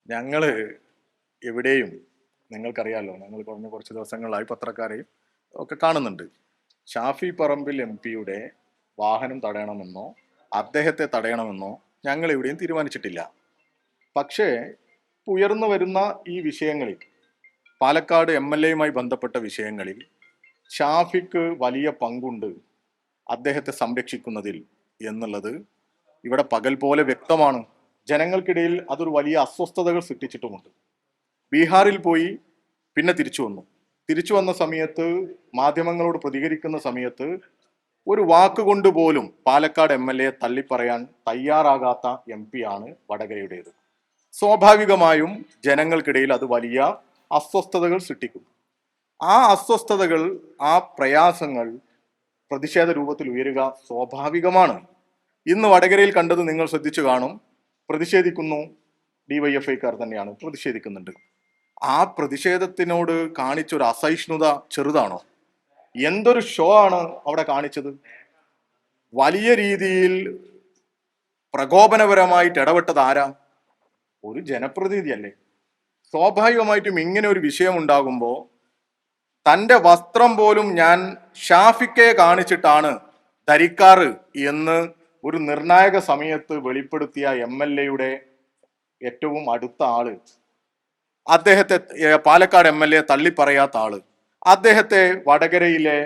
ഞങ്ങൾ എവിടെയും നിങ്ങൾക്കറിയാലോ, ഞങ്ങൾ കഴിഞ്ഞ കുറച്ച് ദിവസങ്ങളായി പത്രക്കാരെയും ഒക്കെ കാണുന്നുണ്ട്. ഷാഫി പറമ്പിൽ എം പിയുടെ വാഹനം തടയണമെന്നോ അദ്ദേഹത്തെ തടയണമെന്നോ ഞങ്ങൾ എവിടെയും തീരുമാനിച്ചിട്ടില്ല. പക്ഷേ ഉയർന്നു വരുന്ന ഈ വിഷയങ്ങളിൽ, പാലക്കാട് എം എൽ എയുമായി ബന്ധപ്പെട്ട വിഷയങ്ങളിൽ ഷാഫിക്ക് വലിയ പങ്കുണ്ട് അദ്ദേഹത്തെ സംരക്ഷിക്കുന്നതിൽ എന്നുള്ളത് ഇവിടെ പകൽ പോലെ വ്യക്തമാണ്. ജനങ്ങൾക്കിടയിൽ അതൊരു വലിയ അസ്വസ്ഥതകൾ സൃഷ്ടിച്ചിട്ടുമുണ്ട്. ബീഹാറിൽ പോയി പിന്നെ തിരിച്ചു വന്ന സമയത്ത്, മാധ്യമങ്ങളോട് പ്രതികരിക്കുന്ന സമയത്ത് ഒരു വാക്കുകൊണ്ട് പോലും പാലക്കാട് എം എൽ എ തള്ളിപ്പറയാൻ തയ്യാറാകാത്ത എം പി ആണ് വടകരയുടേത്. സ്വാഭാവികമായും ജനങ്ങൾക്കിടയിൽ അത് വലിയ അസ്വസ്ഥതകൾ സൃഷ്ടിക്കും. ആ അസ്വസ്ഥതകൾ, ആ പ്രയാസങ്ങൾ പ്രതിഷേധ രൂപത്തിൽ ഉയരുക സ്വാഭാവികമാണ്. ഇന്ന് വടകരയിൽ കണ്ടത് നിങ്ങൾ ശ്രദ്ധിച്ചു കാണും. പ്രതിഷേധിക്കുന്നു, ഡിവൈഎഫ്ഐക്കാർ തന്നെയാണ് പ്രതിഷേധിക്കുന്നുണ്ട്. ആ പ്രതിഷേധത്തിനോട് കാണിച്ചൊരു അസഹിഷ്ണുത ചെറുതാണോ? എന്തൊരു ഷോ ആണ് അവിടെ കാണിച്ചത്! വലിയ രീതിയിൽ പ്രകോപനപരമായിട്ട് ഇടപെട്ടത് ആരാ? ഒരു ജനപ്രതിനിധിയല്ലേ. സ്വാഭാവികമായിട്ടും ഇങ്ങനെ ഒരു വിഷയം ഉണ്ടാകുമ്പോൾ തൻ്റെ വസ്ത്രം പോലും ഞാൻ ഷാഫിക്കയെ കാണിച്ചിട്ടാണ് ധരിക്കാറ് എന്ന് ഒരു നിർണായക സമയത്ത് വെളിപ്പെടുത്തിയ എം എൽ എയുടെ ഏറ്റവും അടുത്ത ആള്, അദ്ദേഹത്തെ പാലക്കാട് എം എൽ എ തള്ളിപ്പറയാത്ത ആള്, അദ്ദേഹത്തെ വടകരയിലെ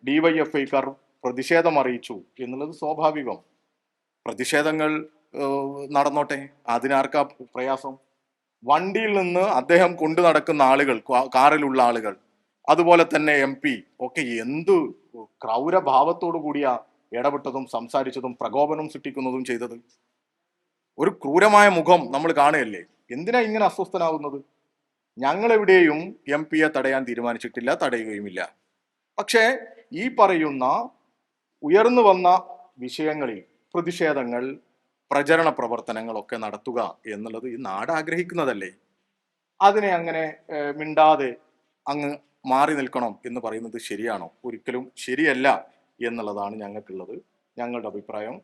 ഡിവൈഎഫ്ഐക്കാർ പ്രതിഷേധം അറിയിച്ചു എന്നുള്ളത് സ്വാഭാവികം. പ്രതിഷേധങ്ങൾ നടന്നോട്ടെ, അതിനാർക്കാ പ്രയാസം? വണ്ടിയിൽ നിന്ന് അദ്ദേഹം കൊണ്ടു നടക്കുന്ന ആളുകൾ, കാറിലുള്ള ആളുകൾ, അതുപോലെ തന്നെ എം പി ഒക്കെ എന്ത് ക്രൗരഭാവത്തോടു കൂടിയ ഇടപെട്ടതും സംസാരിച്ചതും പ്രകോപനം സൃഷ്ടിക്കുന്നതും ചെയ്തത്. ഒരു ക്രൂരമായ മുഖം നമ്മൾ കാണുകയല്ലേ. എന്തിനാ ഇങ്ങനെ അസ്വസ്ഥനാവുന്നത്? ഞങ്ങൾ എവിടെയും എം പിയെ തടയാൻ തീരുമാനിച്ചിട്ടില്ല, തടയുകയുമില്ല. പക്ഷേ ഈ പറയുന്ന ഉയർന്നു വന്ന വിഷയങ്ങളിൽ പ്രതിഷേധങ്ങൾ, പ്രചരണ പ്രവർത്തനങ്ങളൊക്കെ നടത്തുക എന്നുള്ളത് ഈ നാട് ആഗ്രഹിക്കുന്നതല്ലേ. അതിനെ അങ്ങനെ മിണ്ടാതെ അങ്ങ് മാറി നിൽക്കണം എന്ന് പറയുന്നത് ശരിയാണോ? ഒരിക്കലും ശരിയല്ല എന്നുള്ളതാണ് ഞങ്ങൾക്കുള്ളത്. ഞങ്ങളുടെ അഭിപ്രായം